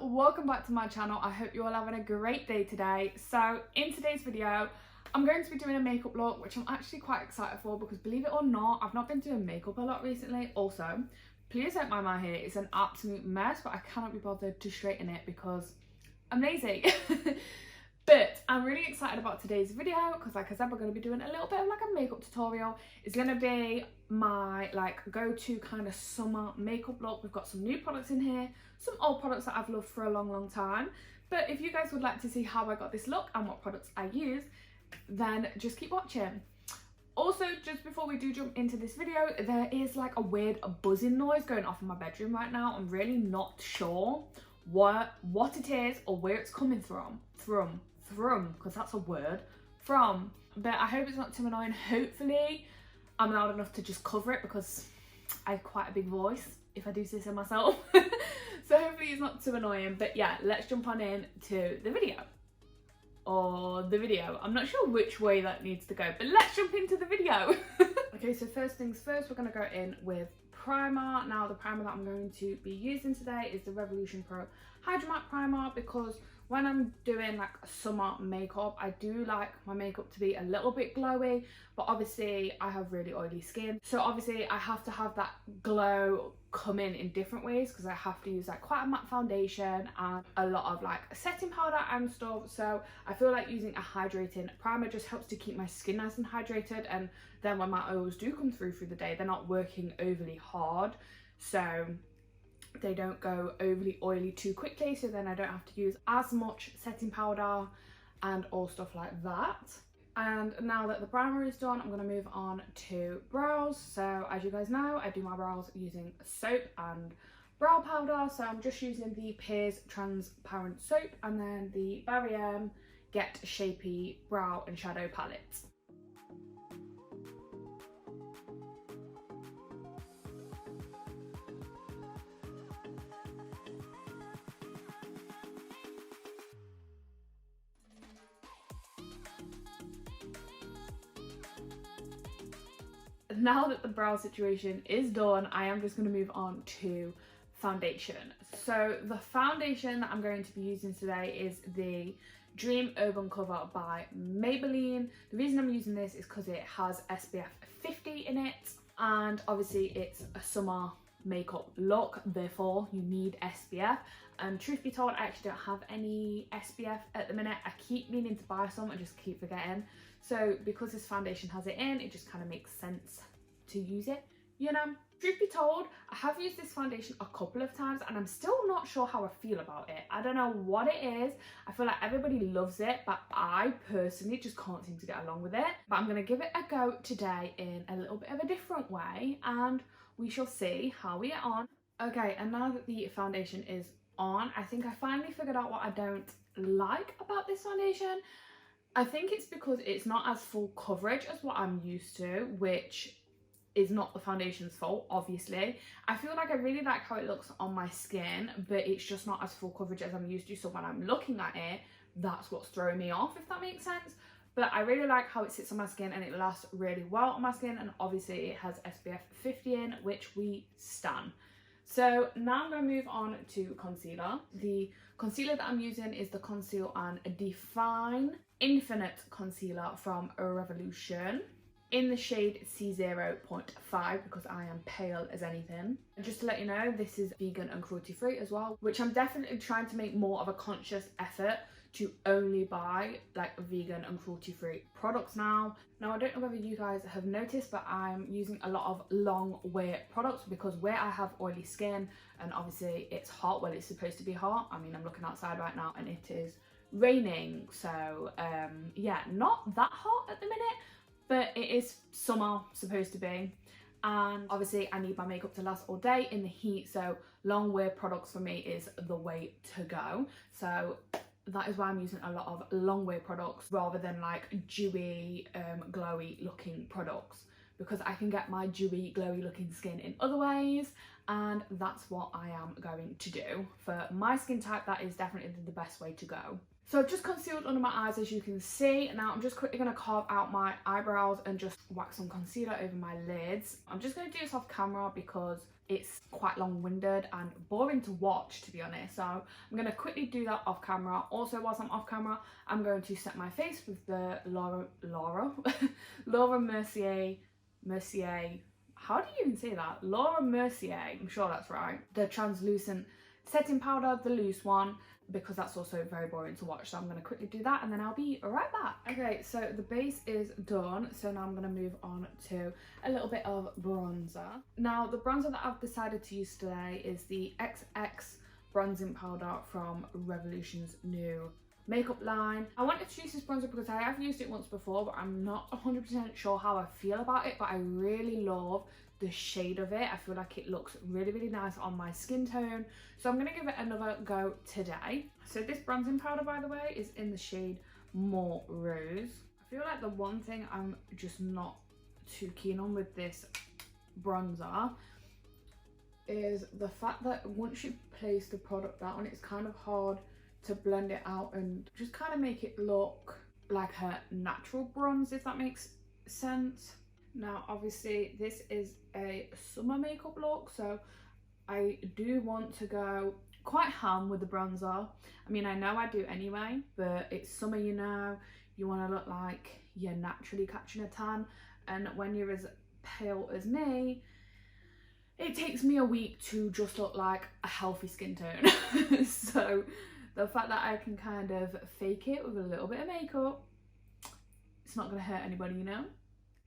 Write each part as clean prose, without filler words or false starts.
welcome back to my channel. I hope you're all having a great day today. So in today's video I'm going to be doing a makeup look, which I'm actually quite excited for because, believe it or not, I've not been doing makeup a lot recently. Also, please don't mind my hair, it's an absolute mess, but I cannot be bothered to straighten it because I'm lazy. But I'm really excited about today's video because, like I said, we're going to be doing a little bit of like a makeup tutorial. It's going to be my go-to kind of summer makeup look. We've got some new products in here, some old products that I've loved for a long time. But if you guys would like to see how I got this look and what products I use, then just keep watching. Also, just before we do jump into this video, there is like a weird buzzing noise going off in my bedroom right now. I'm really not sure what it is or where it's coming from, because that's a word, but I hope it's not too annoying. Hopefully I'm loud enough to just cover it because I have quite a big voice, if I do say so myself. So hopefully it's not too annoying. But yeah, let's jump on in to the video. I'm not sure which way that needs to go, but let's jump into the video. Okay, so first things first, we're going to go in with primer. Now the primer that I'm going to be using today is the Revolution Pro Hydramat Primer, because when I'm doing like summer makeup, I do like my makeup to be a little bit glowy, but obviously I have really oily skin, so obviously I have to have that glow come in different ways, because I have to use like quite a matte foundation and a lot of like setting powder and stuff. So I feel like using a hydrating primer just helps to keep my skin nice and hydrated, and then when my oils do come through the day, they're not working overly hard, so they don't go overly oily too quickly, so then I don't have to use as much setting powder and all stuff like that. And now that the primer is done, I'm going to move on to brows. So as you guys know, I do my brows using soap and brow powder, so I'm just using the Pears transparent soap and then the Barry Get Shapy brow and shadow palette. Now that the brow situation is done, I am just going to move on to foundation. So the foundation that I'm going to be using today is the Dream Urban Cover by Maybelline. The reason I'm using this is because it has SPF 50 in it, and obviously it's a summer makeup look, therefore you need SPF. And truth be told, I actually don't have any SPF at the minute. I keep meaning to buy some, I just keep forgetting. So because this foundation has it in, it just kind of makes sense to use it, you know. Truth be told, I have used this foundation a couple of times and I'm still not sure how I feel about it. I don't know what it is. I feel like everybody loves it, but I personally just can't seem to get along with it. But I'm going to give it a go today in a little bit of a different way, and we shall see how we get on. Okay, and now that the foundation is on, I think I finally figured out what I don't like about this foundation. I think it's because it's not as full coverage as what I'm used to, which is not the foundation's fault, obviously. I feel like I really like how it looks on my skin, but it's just not as full coverage as I'm used to, so when I'm looking at it, that's what's throwing me off, if that makes sense. But I really like how it sits on my skin and it lasts really well on my skin, and obviously it has SPF 50 in, which we stan. So now I'm going to move on to concealer. The concealer that I'm using is the Conceal and Define Infinite Concealer from Revolution in the shade C0.5, because I am pale as anything. And just to let you know, this is vegan and cruelty free as well, which I'm definitely trying to make more of a conscious effort to only buy like vegan and cruelty free products now. Now I don't know whether you guys have noticed, but I'm using a lot of long wear products because where I have oily skin and obviously it's hot, well, it's supposed to be hot. I mean, I'm looking outside right now and it is raining, so yeah, not that hot at the minute, but it is summer supposed to be, and obviously I need my makeup to last all day in the heat, so long wear products for me is the way to go. So that is why I'm using a lot of long wear products rather than like dewy glowy looking products, because I can get my dewy glowy looking skin in other ways, and that's what I am going to do. For my skin type, that is definitely the best way to go. So I've just concealed under my eyes, as you can see. Now I'm just quickly going to carve out my eyebrows and just whack some concealer over my lids. I'm just going to do this off camera because it's quite long-winded and boring to watch, to be honest. So I'm going to quickly do that off camera. Also, whilst I'm off camera, I'm going to set my face with the Laura Mercier, how do you even say that? Laura Mercier, I'm sure that's right. The translucent setting powder, the loose one, because that's also very boring to watch. So I'm going to quickly do that and then I'll be right back. Okay, so the base is done. So now I'm going to move on to a little bit of bronzer. Now the bronzer that I've decided to use today is the XX bronzing powder from Revolution's new makeup line. I wanted to use this bronzer because I have used it once before, but I'm not 100% sure how I feel about it, but I really love the shade of it. I feel like it looks really, really nice on my skin tone. So I'm going to give it another go today. So this bronzing powder, by the way, is in the shade More Rose. I feel like the one thing I'm just not too keen on with this bronzer is the fact that once you place the product down, it's kind of hard to blend it out and just kind of make it look like a natural bronze, if that makes sense. Now obviously this is a summer makeup look, so I do want to go quite ham with the bronzer. I mean, I know I do anyway, but it's summer, you know, you want to look like you're naturally catching a tan, and when you're as pale as me, it takes me a week to just look like a healthy skin tone. So the fact that I can kind of fake it with a little bit of makeup, it's not going to hurt anybody, you know.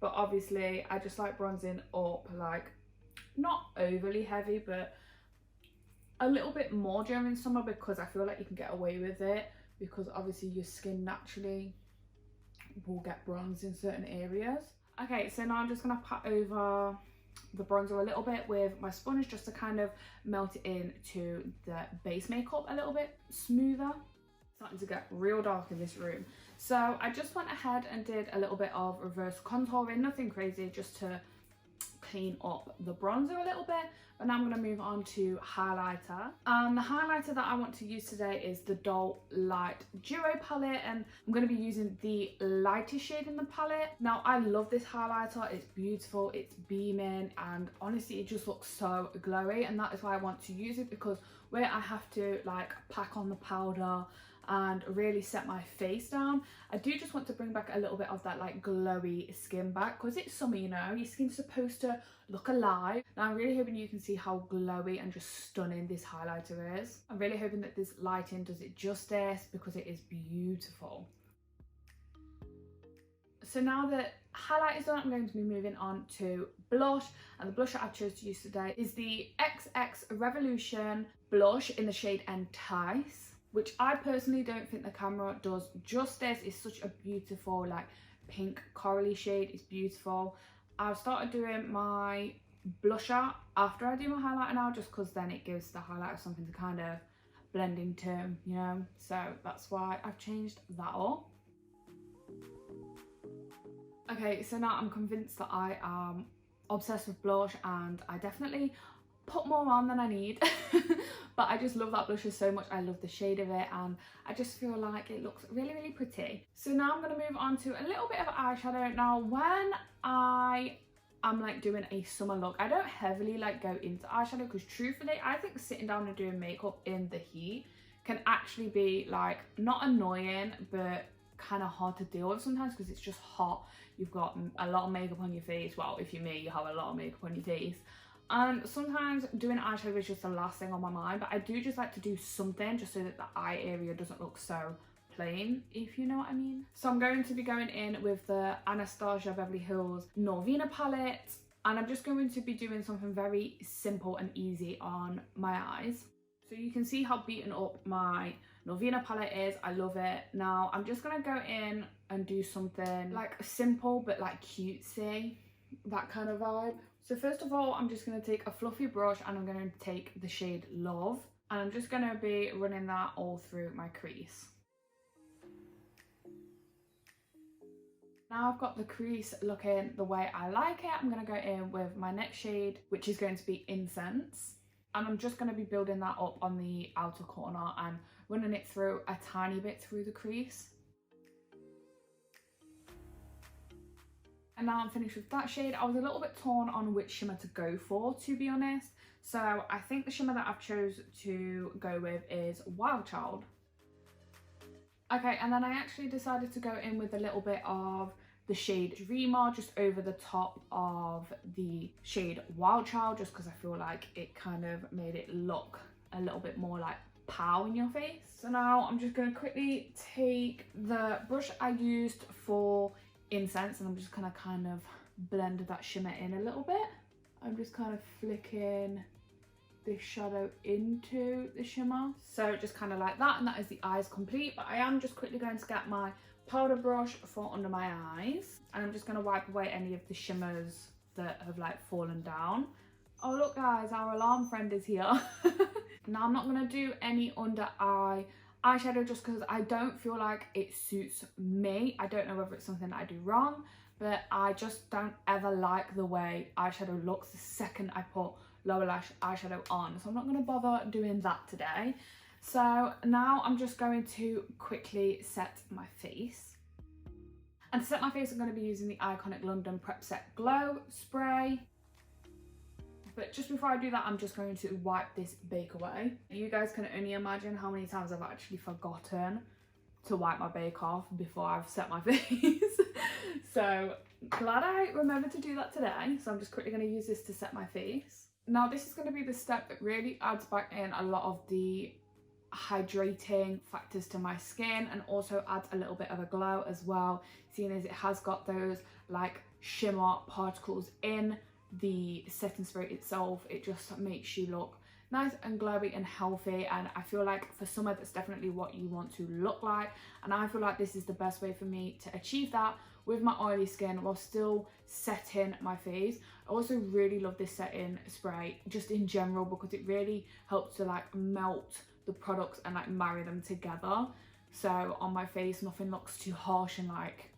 But obviously I just like bronzing up, like not overly heavy, but a little bit more during summer, because I feel like you can get away with it, because obviously your skin naturally will get bronzed in certain areas. Okay, so now I'm just going to pat over the bronzer a little bit with my sponge just to kind of melt it into the base makeup a little bit smoother. It's starting to get real dark in this room, so I just went ahead and did a little bit of reverse contouring, nothing crazy, just to clean up the bronzer a little bit. But now I'm going to move on to highlighter, and the highlighter that I want to use today is the Doll Light Duo palette, and I'm going to be using the lightest shade in the palette. Now I love this highlighter, it's beautiful, it's beaming, and honestly it just looks so glowy, and that is why I want to use it, because where I have to like pack on the powder and really set my face down, I do just want to bring back a little bit of that like glowy skin back, because it's summer, you know, your skin's supposed to look alive. Now I'm really hoping you can see how glowy and just stunning this highlighter is. I'm really hoping that this lighting does it justice, because it is beautiful. So now that highlight is done, I'm going to be moving on to blush, and the blush that I've chosen to use today is the XX Revolution blush in the shade Entice, which I personally don't think the camera does justice. It's such a beautiful like pink corally shade, it's beautiful. I've started doing my blusher after I do my highlighter now, just because then it gives the highlighter something to kind of blend into, you know, so that's why I've changed that up. Okay, so now I'm convinced that I am obsessed with blush, and I definitely put more on than I need. But I just love that blusher so much. I love the shade of it, and I just feel like it looks really, really pretty. So now I'm going to move on to a little bit of eyeshadow. Now when I am like doing a summer look, I don't heavily like go into eyeshadow, because truthfully I think sitting down and doing makeup in the heat can actually be like not annoying, but kind of hard to deal with sometimes, because it's just hot. You've got a lot of makeup on your face. Well, if you're me, you have a lot of makeup on your face. And sometimes doing eyeshadow is just the last thing on my mind, but I do just like to do something just so that the eye area doesn't look so plain, if you know what I mean. So I'm going to be going in with the Anastasia Beverly Hills Norvina palette, and I'm just going to be doing something very simple and easy on my eyes. So you can see how beaten up my Norvina palette is. I love it. Now I'm just going to go in and do something like simple but like cutesy, that kind of vibe. So first of all, I'm just going to take a fluffy brush, and I'm going to take the shade Love, and I'm just going to be running that all through my crease. Now I've got the crease looking the way I like it, I'm going to go in with my next shade, which is going to be Incense. And I'm just going to be building that up on the outer corner and running it through a tiny bit through the crease. And now I'm finished with that shade. I was a little bit torn on which shimmer to go for, to be honest. So I think the shimmer that I've chose to go with is Wild Child. Okay, and then I actually decided to go in with a little bit of the shade Dreamer just over the top of the shade Wild Child, just because I feel like it kind of made it look a little bit more like pow in your face. So now I'm just going to quickly take the brush I used for incense and I'm just going to kind of blend that shimmer in a little bit. I'm just kind of flicking this shadow into the shimmer. So just kind of like that, and that is the eyes complete. But I am just quickly going to get my powder brush for under my eyes, and I'm just going to wipe away any of the shimmers that have like fallen down. Oh look guys, our alarm friend is here. Now I'm not going to do any under eye eyeshadow just because I don't feel like it suits me. I don't know whether it's something that I do wrong, but I just don't ever like the way eyeshadow looks the second I put lower lash eyeshadow on, so I'm not going to bother doing that today. So now I'm just going to quickly set my face, and to set my face I'm going to be using the Iconic London Prep Set Glow spray. But just before I do that, I'm just going to wipe this bake away. You guys can only imagine how many times I've actually forgotten to wipe my bake off before I've set my face. So glad I remembered to do that today. So I'm just quickly going to use this to set my face. Now this is going to be the step that really adds back in a lot of the hydrating factors to my skin, and also adds a little bit of a glow as well, seeing as it has got those like shimmer particles in the setting spray itself. It just makes you look nice and glowy and healthy, and I feel like for summer that's definitely what you want to look like, and I feel like this is the best way for me to achieve that with my oily skin while still setting my face. I also really love this setting spray just in general because it really helps to like melt the products and like marry them together. So on my face nothing looks too harsh and like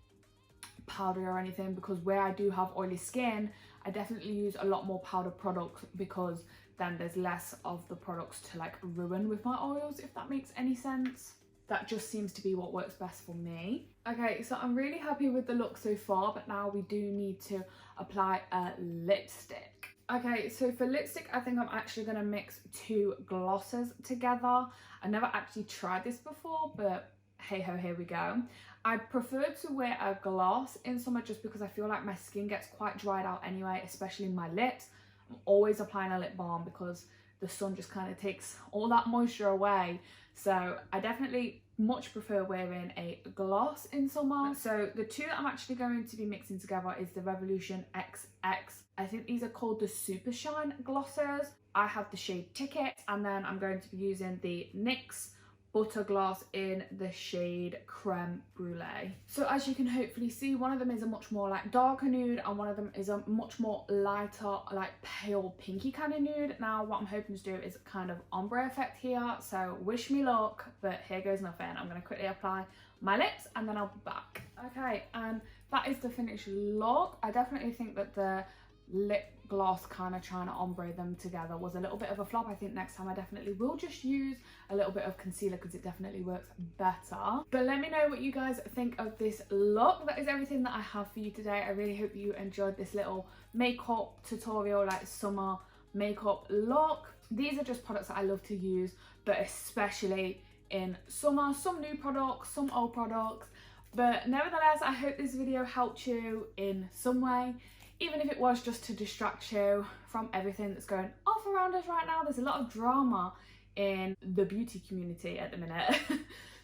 powdery or anything, because where I do have oily skin I definitely use a lot more powder products because then there's less of the products to like ruin with my oils, if that makes any sense. That just seems to be what works best for me. Okay, so I'm really happy with the look so far, but now we do need to apply a lipstick. Okay, so for lipstick, I think I'm actually going to mix two glosses together. I never actually tried this before, but hey ho, here we go. I prefer to wear a gloss in summer just because I feel like my skin gets quite dried out anyway, especially my lips. I'm always applying a lip balm because the sun just kind of takes all that moisture away. So I definitely much prefer wearing a gloss in summer. So the two that I'm actually going to be mixing together is the Revolution XX. I think these are called the Super Shine glosses. I have the shade Ticket, and then I'm going to be using the NYX Butter Gloss in the shade Creme Brulee. So as you can hopefully see, one of them is a much more like darker nude and one of them is a much more lighter like pale pinky kind of nude. Now what I'm hoping to do is kind of ombre effect here, so wish me luck, but here goes nothing. I'm going to quickly apply my lips and then I'll be back. Okay, and that is the finished look. I definitely think that the lip gloss kind of trying to ombre them together was a little bit of a flop. I think next time I definitely will just use a little bit of concealer because it definitely works better. But let me know what you guys think of this look. That is everything that I have for you today. I really hope you enjoyed this little makeup tutorial, like summer makeup look. These are just products that I love to use, but especially in summer. Some new products, some old products, but nevertheless I hope this video helped you in some way, even if it was just to distract you from everything that's going off around us right now. There's a lot of drama in the beauty community at the minute.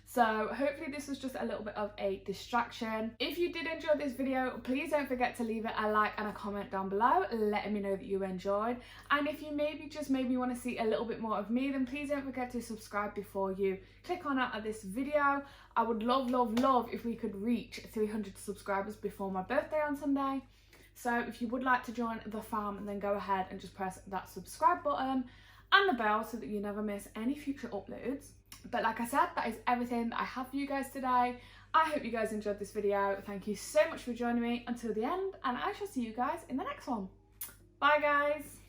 So hopefully this was just a little bit of a distraction. If you did enjoy this video, please don't forget to leave it a like and a comment down below letting me know that you enjoyed. And if you maybe want to see a little bit more of me, then please don't forget to subscribe before you click on out of this video. I would love if we could reach 300 subscribers before my birthday on Sunday. So if you would like to join the fam, then go ahead and just press that subscribe button and the bell so that you never miss any future uploads. But like I said, that is everything that I have for you guys today. I hope you guys enjoyed this video. Thank you so much for joining me until the end, and I shall see you guys in the next one. Bye guys.